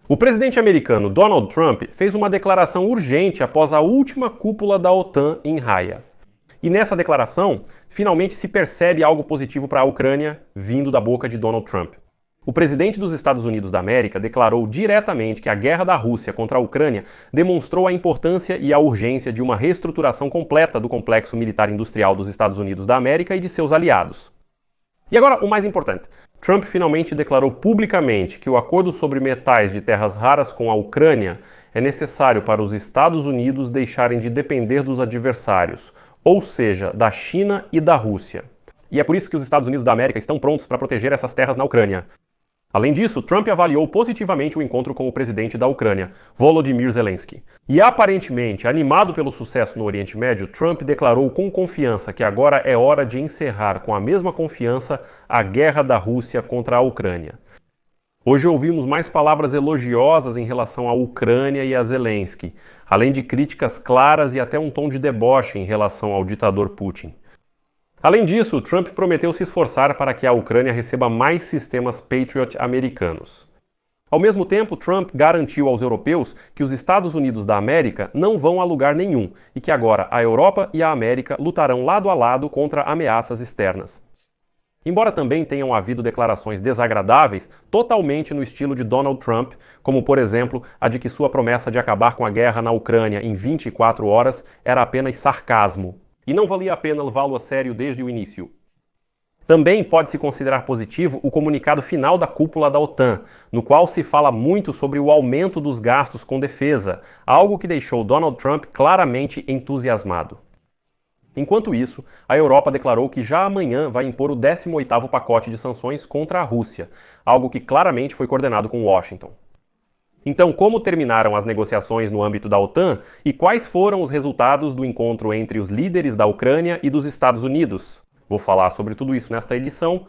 O presidente americano Donald Trump fez uma declaração urgente após a última cúpula da OTAN em Haia. E nessa declaração, finalmente se percebe algo positivo para a Ucrânia vindo da boca de Donald Trump. O presidente dos Estados Unidos da América declarou diretamente que a guerra da Rússia contra a Ucrânia demonstrou a importância e a urgência de uma reestruturação completa do complexo militar industrial dos Estados Unidos da América e de seus aliados. E agora, o mais importante. Trump finalmente declarou publicamente que o acordo sobre metais de terras raras com a Ucrânia é necessário para os Estados Unidos deixarem de depender dos adversários, ou seja, da China e da Rússia. E é por isso que os Estados Unidos da América estão prontos para proteger essas terras na Ucrânia. Além disso, Trump avaliou positivamente o encontro com o presidente da Ucrânia, Volodymyr Zelensky. E aparentemente, animado pelo sucesso no Oriente Médio, Trump declarou com confiança que agora é hora de encerrar com a mesma confiança a guerra da Rússia contra a Ucrânia. Hoje ouvimos mais palavras elogiosas em relação à Ucrânia e a Zelensky, além de críticas claras e até um tom de deboche em relação ao ditador Putin. Além disso, Trump prometeu se esforçar para que a Ucrânia receba mais sistemas Patriot americanos. Ao mesmo tempo, Trump garantiu aos europeus que os Estados Unidos da América não vão a lugar nenhum e que agora a Europa e a América lutarão lado a lado contra ameaças externas. Embora também tenham havido declarações desagradáveis, totalmente no estilo de Donald Trump, como por exemplo a de que sua promessa de acabar com a guerra na Ucrânia em 24 horas era apenas sarcasmo. E não valia a pena levá-lo a sério desde o início. Também pode-se considerar positivo o comunicado final da cúpula da OTAN, no qual se fala muito sobre o aumento dos gastos com defesa, algo que deixou Donald Trump claramente entusiasmado. Enquanto isso, a Europa declarou que já amanhã vai impor o 18º pacote de sanções contra a Rússia, algo que claramente foi coordenado com Washington. Então, como terminaram as negociações no âmbito da OTAN e quais foram os resultados do encontro entre os líderes da Ucrânia e dos Estados Unidos? Vou falar sobre tudo isso nesta edição.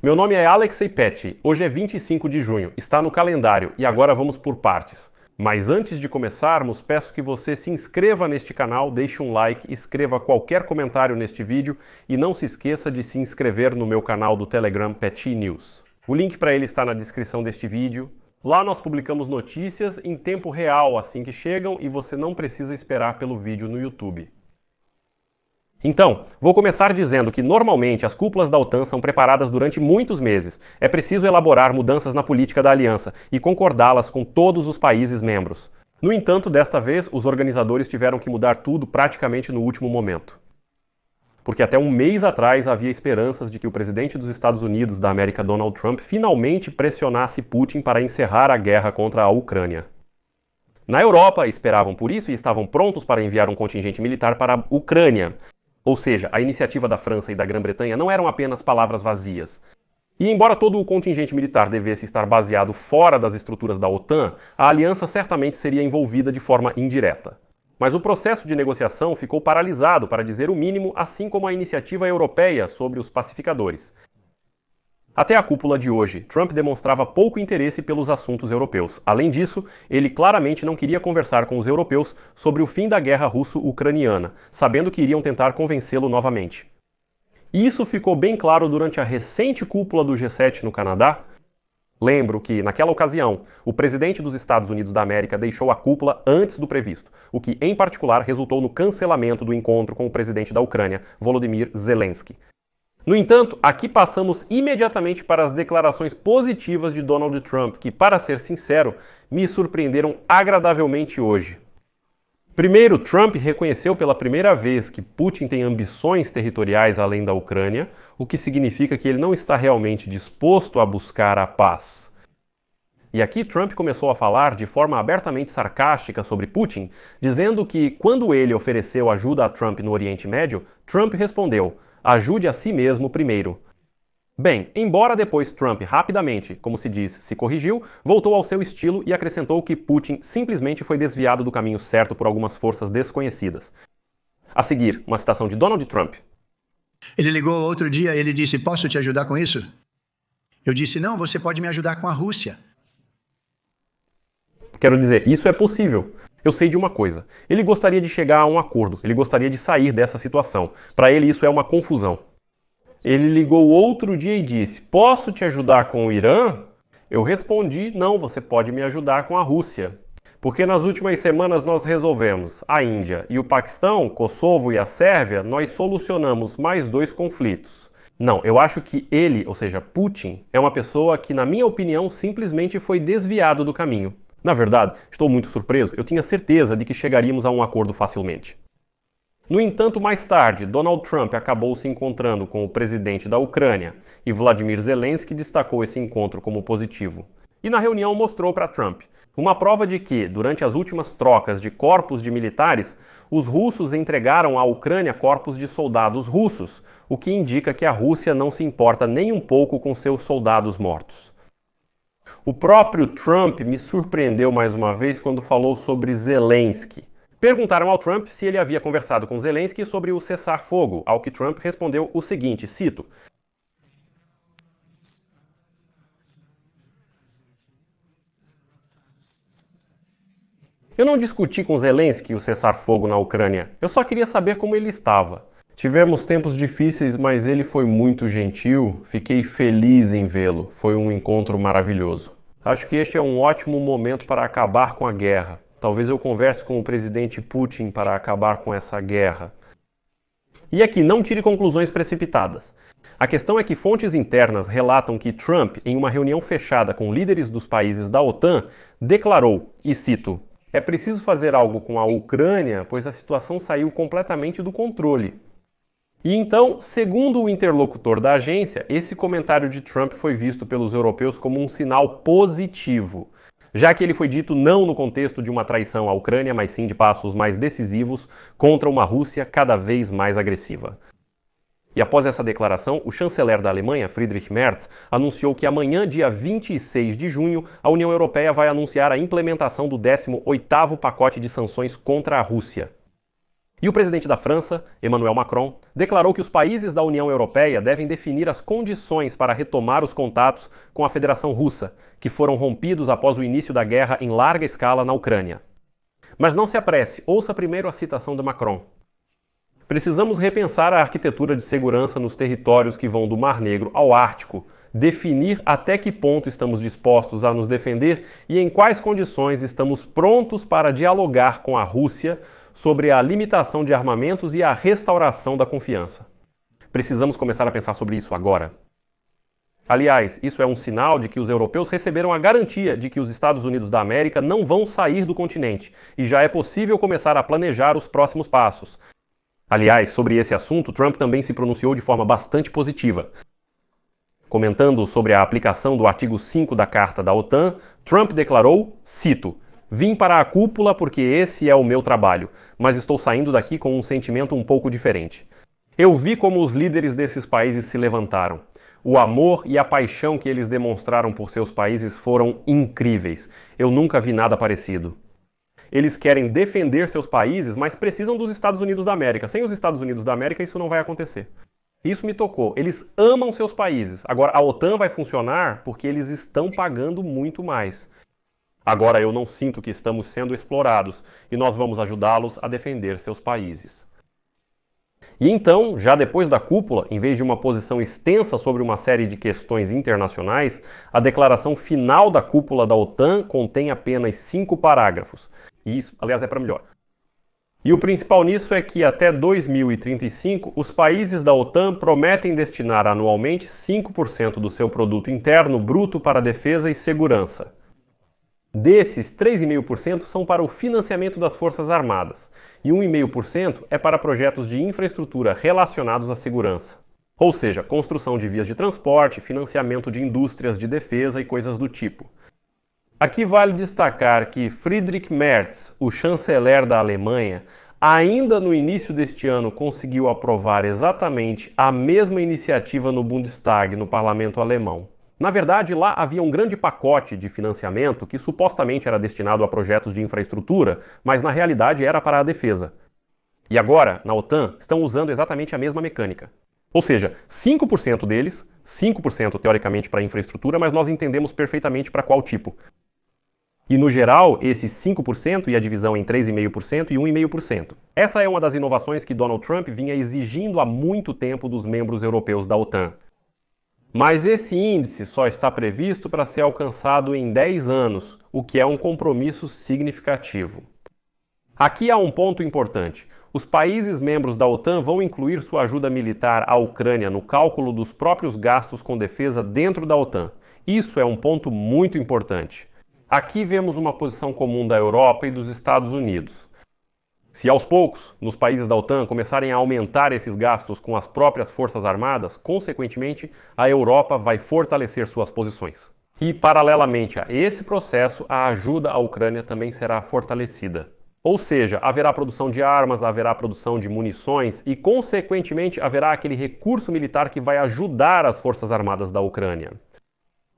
Meu nome é Alexei Petty, hoje é 25 de junho, está no calendário e agora vamos por partes. Mas antes de começarmos, peço que você se inscreva neste canal, deixe um like, escreva qualquer comentário neste vídeo e não se esqueça de se inscrever no meu canal do Telegram Petty News. O link para ele está na descrição deste vídeo. Lá nós publicamos notícias em tempo real assim que chegam e você não precisa esperar pelo vídeo no YouTube. Então, vou começar dizendo que normalmente as cúpulas da OTAN são preparadas durante muitos meses. É preciso elaborar mudanças na política da aliança e concordá-las com todos os países membros. No entanto, desta vez, os organizadores tiveram que mudar tudo praticamente no último momento. Porque até um mês atrás havia esperanças de que o presidente dos Estados Unidos da América, Donald Trump, finalmente pressionasse Putin para encerrar a guerra contra a Ucrânia. Na Europa, esperavam por isso e estavam prontos para enviar um contingente militar para a Ucrânia. Ou seja, a iniciativa da França e da Grã-Bretanha não eram apenas palavras vazias. E embora todo o contingente militar devesse estar baseado fora das estruturas da OTAN, a aliança certamente seria envolvida de forma indireta. Mas o processo de negociação ficou paralisado, para dizer o mínimo, assim como a iniciativa europeia sobre os pacificadores. Até a cúpula de hoje, Trump demonstrava pouco interesse pelos assuntos europeus. Além disso, ele claramente não queria conversar com os europeus sobre o fim da guerra russo-ucraniana, sabendo que iriam tentar convencê-lo novamente. E isso ficou bem claro durante a recente cúpula do G7 no Canadá. Lembro que, naquela ocasião, o presidente dos Estados Unidos da América deixou a cúpula antes do previsto, o que, em particular, resultou no cancelamento do encontro com o presidente da Ucrânia, Volodymyr Zelensky. No entanto, aqui passamos imediatamente para as declarações positivas de Donald Trump, que, para ser sincero, me surpreenderam agradavelmente hoje. Primeiro, Trump reconheceu pela primeira vez que Putin tem ambições territoriais além da Ucrânia, o que significa que ele não está realmente disposto a buscar a paz. E aqui Trump começou a falar de forma abertamente sarcástica sobre Putin, dizendo que quando ele ofereceu ajuda a Trump no Oriente Médio, Trump respondeu: "Ajude a si mesmo primeiro." Bem, embora depois Trump rapidamente, como se diz, se corrigiu, voltou ao seu estilo e acrescentou que Putin simplesmente foi desviado do caminho certo por algumas forças desconhecidas. A seguir, uma citação de Donald Trump. Ele ligou outro dia e ele disse: "Posso te ajudar com isso?" Eu disse: "Não, você pode me ajudar com a Rússia." Quero dizer, isso é possível. Eu sei de uma coisa. Ele gostaria de chegar a um acordo, ele gostaria de sair dessa situação. Para ele isso é uma confusão. Ele ligou outro dia e disse: "Posso te ajudar com o Irã?" Eu respondi, não, você pode me ajudar com a Rússia. Porque nas últimas semanas nós resolvemos a Índia e o Paquistão, Kosovo e a Sérvia, nós solucionamos mais 2 conflitos. Não, eu acho que ele, ou seja, Putin, é uma pessoa que, na minha opinião, simplesmente foi desviado do caminho. Na verdade, estou muito surpreso, eu tinha certeza de que chegaríamos a um acordo facilmente. No entanto, mais tarde, Donald Trump acabou se encontrando com o presidente da Ucrânia e Vladimir Zelensky destacou esse encontro como positivo. E na reunião mostrou para Trump uma prova de que, durante as últimas trocas de corpos de militares, os russos entregaram à Ucrânia corpos de soldados russos, o que indica que a Rússia não se importa nem um pouco com seus soldados mortos. O próprio Trump me surpreendeu mais uma vez quando falou sobre Zelensky. Perguntaram ao Trump se ele havia conversado com Zelensky sobre o cessar-fogo, ao que Trump respondeu o seguinte, cito: "Eu não discuti com Zelensky o cessar-fogo na Ucrânia, eu só queria saber como ele estava. Tivemos tempos difíceis, mas ele foi muito gentil, fiquei feliz em vê-lo, foi um encontro maravilhoso. Acho que este é um ótimo momento para acabar com a guerra. Talvez eu converse com o presidente Putin para acabar com essa guerra." E aqui, não tire conclusões precipitadas. A questão é que fontes internas relatam que Trump, em uma reunião fechada com líderes dos países da OTAN, declarou, e cito, "É preciso fazer algo com a Ucrânia, pois a situação saiu completamente do controle." E então, segundo o interlocutor da agência, esse comentário de Trump foi visto pelos europeus como um sinal positivo, já que ele foi dito não no contexto de uma traição à Ucrânia, mas sim de passos mais decisivos contra uma Rússia cada vez mais agressiva. E após essa declaração, o chanceler da Alemanha, Friedrich Merz, anunciou que amanhã, dia 26 de junho, a União Europeia vai anunciar a implementação do 18º pacote de sanções contra a Rússia. E o presidente da França, Emmanuel Macron, declarou que os países da União Europeia devem definir as condições para retomar os contatos com a Federação Russa, que foram rompidos após o início da guerra em larga escala na Ucrânia. Mas não se apresse, ouça primeiro a citação de Macron. "Precisamos repensar a arquitetura de segurança nos territórios que vão do Mar Negro ao Ártico, definir até que ponto estamos dispostos a nos defender e em quais condições estamos prontos para dialogar com a Rússia sobre a limitação de armamentos e a restauração da confiança. Precisamos começar a pensar sobre isso agora." Aliás, isso é um sinal de que os europeus receberam a garantia de que os Estados Unidos da América não vão sair do continente, e já é possível começar a planejar os próximos passos. Aliás, sobre esse assunto, Trump também se pronunciou de forma bastante positiva. Comentando sobre a aplicação do artigo 5 da Carta da OTAN, Trump declarou, cito, "Vim para a cúpula porque esse é o meu trabalho, mas estou saindo daqui com um sentimento um pouco diferente. Eu vi como os líderes desses países se levantaram. O amor e a paixão que eles demonstraram por seus países foram incríveis. Eu nunca vi nada parecido. Eles querem defender seus países, mas precisam dos Estados Unidos da América. Sem os Estados Unidos da América, isso não vai acontecer. Isso me tocou. Eles amam seus países. Agora, a OTAN vai funcionar porque eles estão pagando muito mais. Agora, eu não sinto que estamos sendo explorados e nós vamos ajudá-los a defender seus países." E então, já depois da cúpula, em vez de uma posição extensa sobre uma série de questões internacionais, a declaração final da cúpula da OTAN contém apenas 5 parágrafos. E isso, aliás, é para melhor. E o principal nisso é que até 2035, os países da OTAN prometem destinar anualmente 5% do seu produto interno bruto para defesa e segurança. Desses, 3,5% são para o financiamento das Forças Armadas e 1,5% é para projetos de infraestrutura relacionados à segurança. Ou seja, construção de vias de transporte, financiamento de indústrias de defesa e coisas do tipo. Aqui vale destacar que Friedrich Merz, o chanceler da Alemanha, ainda no início deste ano conseguiu aprovar exatamente a mesma iniciativa no Bundestag, no parlamento alemão. Na verdade, lá havia um grande pacote de financiamento que supostamente era destinado a projetos de infraestrutura, mas na realidade era para a defesa. E agora, na OTAN, estão usando exatamente a mesma mecânica. Ou seja, 5% deles, 5% teoricamente para infraestrutura, mas nós entendemos perfeitamente para qual tipo. E no geral, esses 5% e a divisão em 3,5% e 1,5%. Essa é uma das inovações que Donald Trump vinha exigindo há muito tempo dos membros europeus da OTAN. Mas esse índice só está previsto para ser alcançado em 10 anos, o que é um compromisso significativo. Aqui há um ponto importante. Os países membros da OTAN vão incluir sua ajuda militar à Ucrânia no cálculo dos próprios gastos com defesa dentro da OTAN. Isso é um ponto muito importante. Aqui vemos uma posição comum da Europa e dos Estados Unidos. Se aos poucos, nos países da OTAN começarem a aumentar esses gastos com as próprias forças armadas, consequentemente, a Europa vai fortalecer suas posições. E, paralelamente a esse processo, a ajuda à Ucrânia também será fortalecida. Ou seja, haverá produção de armas, haverá produção de munições e, consequentemente, haverá aquele recurso militar que vai ajudar as forças armadas da Ucrânia.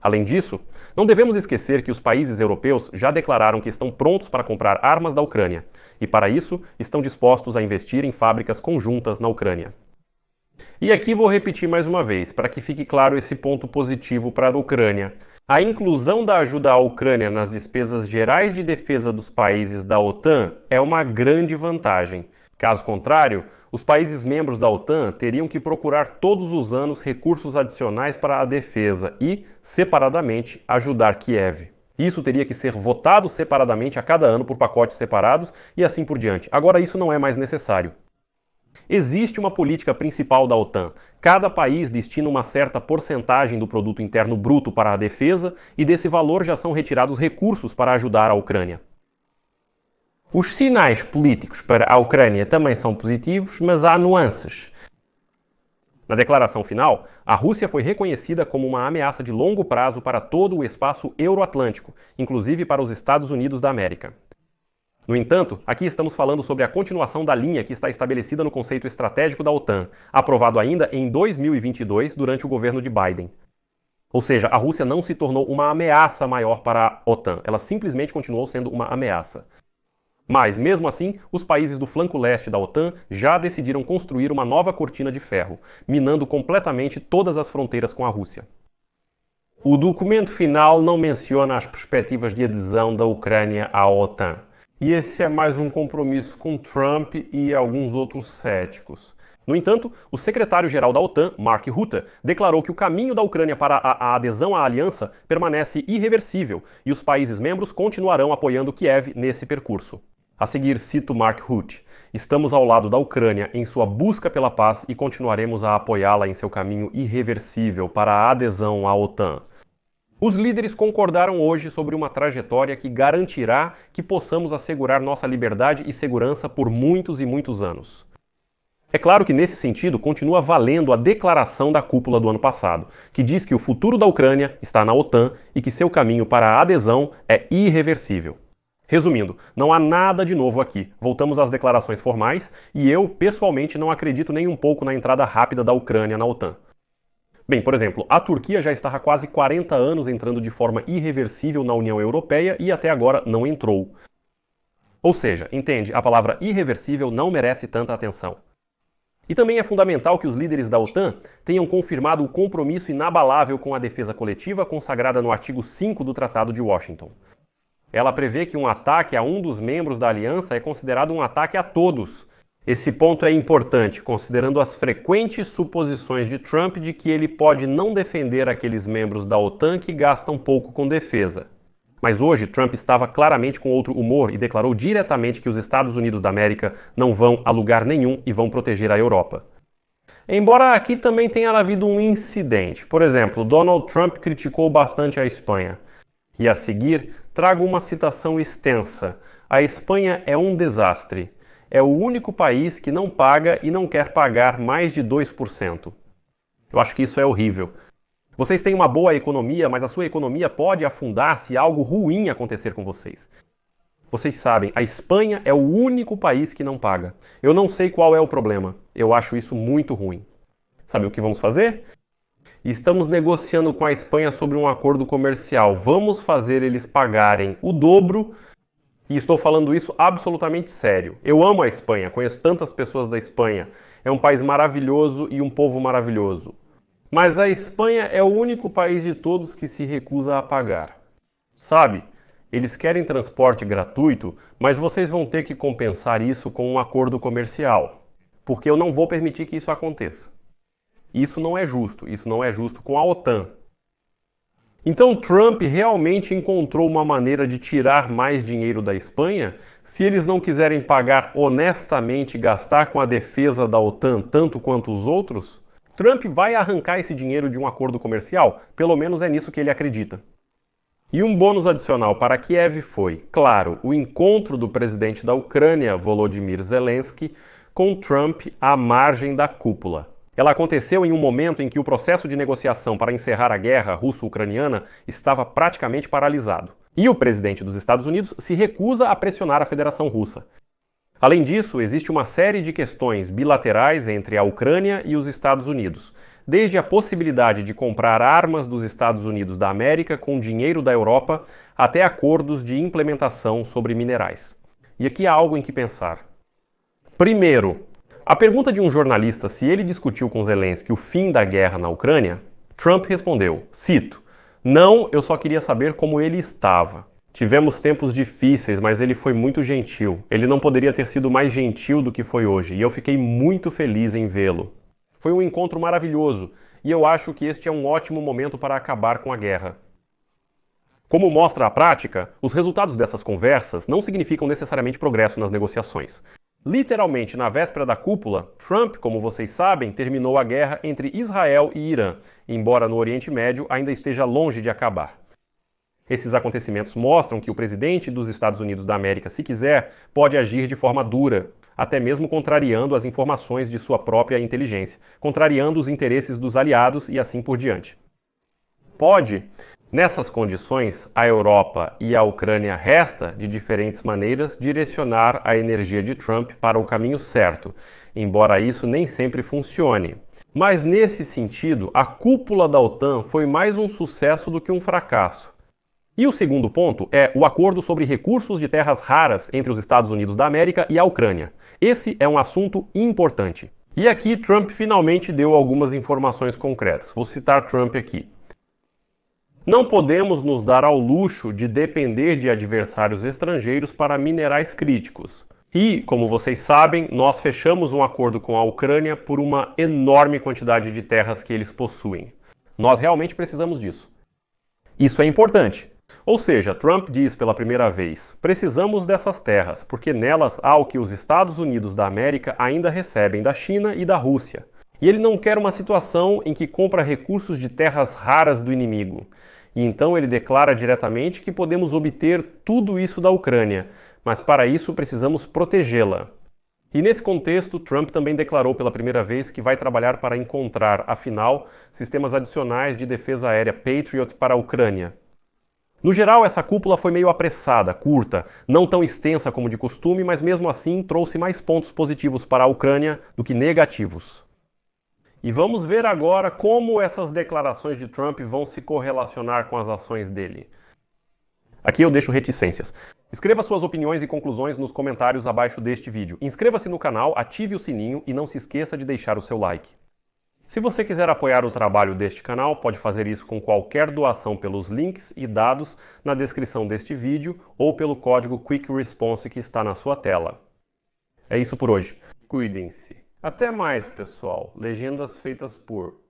Além disso, não devemos esquecer que os países europeus já declararam que estão prontos para comprar armas da Ucrânia e, para isso, estão dispostos a investir em fábricas conjuntas na Ucrânia. E aqui vou repetir mais uma vez, para que fique claro esse ponto positivo para a Ucrânia. A inclusão da ajuda à Ucrânia nas despesas gerais de defesa dos países da OTAN é uma grande vantagem. Caso contrário, os países membros da OTAN teriam que procurar todos os anos recursos adicionais para a defesa e, separadamente, ajudar Kiev. Isso teria que ser votado separadamente a cada ano por pacotes separados e assim por diante. Agora isso não é mais necessário. Existe uma política principal da OTAN. Cada país destina uma certa porcentagem do produto interno bruto para a defesa e desse valor já são retirados recursos para ajudar a Ucrânia. Os sinais políticos para a Ucrânia também são positivos, mas há nuances. Na declaração final, a Rússia foi reconhecida como uma ameaça de longo prazo para todo o espaço euroatlântico, inclusive para os Estados Unidos da América. No entanto, aqui estamos falando sobre a continuação da linha que está estabelecida no conceito estratégico da OTAN, aprovado ainda em 2022 durante o governo de Biden. Ou seja, a Rússia não se tornou uma ameaça maior para a OTAN, ela simplesmente continuou sendo uma ameaça. Mas, mesmo assim, os países do flanco leste da OTAN já decidiram construir uma nova cortina de ferro, minando completamente todas as fronteiras com a Rússia. O documento final não menciona as perspectivas de adesão da Ucrânia à OTAN. E esse é mais um compromisso com Trump e alguns outros céticos. No entanto, o secretário-geral da OTAN, Mark Rutte, declarou que o caminho da Ucrânia para a adesão à aliança permanece irreversível e os países membros continuarão apoiando Kiev nesse percurso. A seguir, cito Mark Rutte: "Estamos ao lado da Ucrânia em sua busca pela paz e continuaremos a apoiá-la em seu caminho irreversível para a adesão à OTAN." Os líderes concordaram hoje sobre uma trajetória que garantirá que possamos assegurar nossa liberdade e segurança por muitos e muitos anos. É claro que, nesse sentido, continua valendo a declaração da cúpula do ano passado, que diz que o futuro da Ucrânia está na OTAN e que seu caminho para a adesão é irreversível. Resumindo, não há nada de novo aqui. Voltamos às declarações formais e eu, pessoalmente, não acredito nem um pouco na entrada rápida da Ucrânia na OTAN. Bem, por exemplo, a Turquia já está há quase 40 anos entrando de forma irreversível na União Europeia e até agora não entrou. Ou seja, entende, a palavra irreversível não merece tanta atenção. E também é fundamental que os líderes da OTAN tenham confirmado o compromisso inabalável com a defesa coletiva consagrada no artigo 5 do Tratado de Washington. Ela prevê que um ataque a um dos membros da aliança é considerado um ataque a todos. Esse ponto é importante, considerando as frequentes suposições de Trump de que ele pode não defender aqueles membros da OTAN que gastam pouco com defesa. Mas hoje, Trump estava claramente com outro humor e declarou diretamente que os Estados Unidos da América não vão a lugar nenhum e vão proteger a Europa. Embora aqui também tenha havido um incidente. Por exemplo, Donald Trump criticou bastante a Espanha. E a seguir, trago uma citação extensa. A Espanha é um desastre. É o único país que não paga e não quer pagar mais de 2%. Eu acho que isso é horrível. Vocês têm uma boa economia, mas a sua economia pode afundar se algo ruim acontecer com vocês. Vocês sabem, a Espanha é o único país que não paga. Eu não sei qual é o problema. Eu acho isso muito ruim. Sabe o que vamos fazer? Estamos negociando com a Espanha sobre um acordo comercial. Vamos fazer eles pagarem o dobro. E estou falando isso absolutamente sério. Eu amo a Espanha, conheço tantas pessoas da Espanha. É um país maravilhoso e um povo maravilhoso. Mas a Espanha é o único país de todos que se recusa a pagar. Sabe, eles querem transporte gratuito, mas vocês vão ter que compensar isso com um acordo comercial. Porque eu não vou permitir que isso aconteça. Isso não é justo com a OTAN. Então Trump realmente encontrou uma maneira de tirar mais dinheiro da Espanha? Se eles não quiserem pagar honestamente e gastar com a defesa da OTAN tanto quanto os outros? Trump vai arrancar esse dinheiro de um acordo comercial? Pelo menos é nisso que ele acredita. E um bônus adicional para Kiev foi, claro, o encontro do presidente da Ucrânia, Volodymyr Zelensky, com Trump à margem da cúpula. Ela aconteceu em um momento em que o processo de negociação para encerrar a guerra russo-ucraniana estava praticamente paralisado. E o presidente dos Estados Unidos se recusa a pressionar a Federação Russa. Além disso, existe uma série de questões bilaterais entre a Ucrânia e os Estados Unidos, desde a possibilidade de comprar armas dos Estados Unidos da América com dinheiro da Europa até acordos de implementação sobre minerais. E aqui há algo em que pensar. Primeiro, a pergunta de um jornalista se ele discutiu com Zelensky o fim da guerra na Ucrânia, Trump respondeu, cito, "Não, eu só queria saber como ele estava. Tivemos tempos difíceis, mas ele foi muito gentil. Ele não poderia ter sido mais gentil do que foi hoje, e eu fiquei muito feliz em vê-lo. Foi um encontro maravilhoso, e eu acho que este é um ótimo momento para acabar com a guerra." Como mostra a prática, os resultados dessas conversas não significam necessariamente progresso nas negociações. Literalmente, na véspera da cúpula, Trump, como vocês sabem, terminou a guerra entre Israel e Irã, embora no Oriente Médio ainda esteja longe de acabar. Esses acontecimentos mostram que o presidente dos Estados Unidos da América, se quiser, pode agir de forma dura, até mesmo contrariando as informações de sua própria inteligência, contrariando os interesses dos aliados e assim por diante. Pode. Nessas condições, a Europa e a Ucrânia resta, de diferentes maneiras, direcionar a energia de Trump para o caminho certo, embora isso nem sempre funcione. Mas nesse sentido, a cúpula da OTAN foi mais um sucesso do que um fracasso. E o segundo ponto é o acordo sobre recursos de terras raras entre os Estados Unidos da América e a Ucrânia. Esse é um assunto importante. E aqui Trump finalmente deu algumas informações concretas. Vou citar Trump aqui. Não podemos nos dar ao luxo de depender de adversários estrangeiros para minerais críticos. E, como vocês sabem, nós fechamos um acordo com a Ucrânia por uma enorme quantidade de terras que eles possuem. Nós realmente precisamos disso. Isso é importante. Ou seja, Trump diz pela primeira vez, precisamos dessas terras, porque nelas há o que os Estados Unidos da América ainda recebem da China e da Rússia. E ele não quer uma situação em que compra recursos de terras raras do inimigo. E então ele declara diretamente que podemos obter tudo isso da Ucrânia, mas para isso precisamos protegê-la. E nesse contexto, Trump também declarou pela primeira vez que vai trabalhar para encontrar, afinal, sistemas adicionais de defesa aérea Patriot para a Ucrânia. No geral, essa cúpula foi meio apressada, curta, não tão extensa como de costume, mas mesmo assim trouxe mais pontos positivos para a Ucrânia do que negativos. E vamos ver agora como essas declarações de Trump vão se correlacionar com as ações dele. Aqui eu deixo reticências. Escreva suas opiniões e conclusões nos comentários abaixo deste vídeo. Inscreva-se no canal, ative o sininho e não se esqueça de deixar o seu like. Se você quiser apoiar o trabalho deste canal, pode fazer isso com qualquer doação pelos links e dados na descrição deste vídeo ou pelo código Quick Response que está na sua tela. É isso por hoje. Cuidem-se. Até mais, pessoal. Legendas feitas por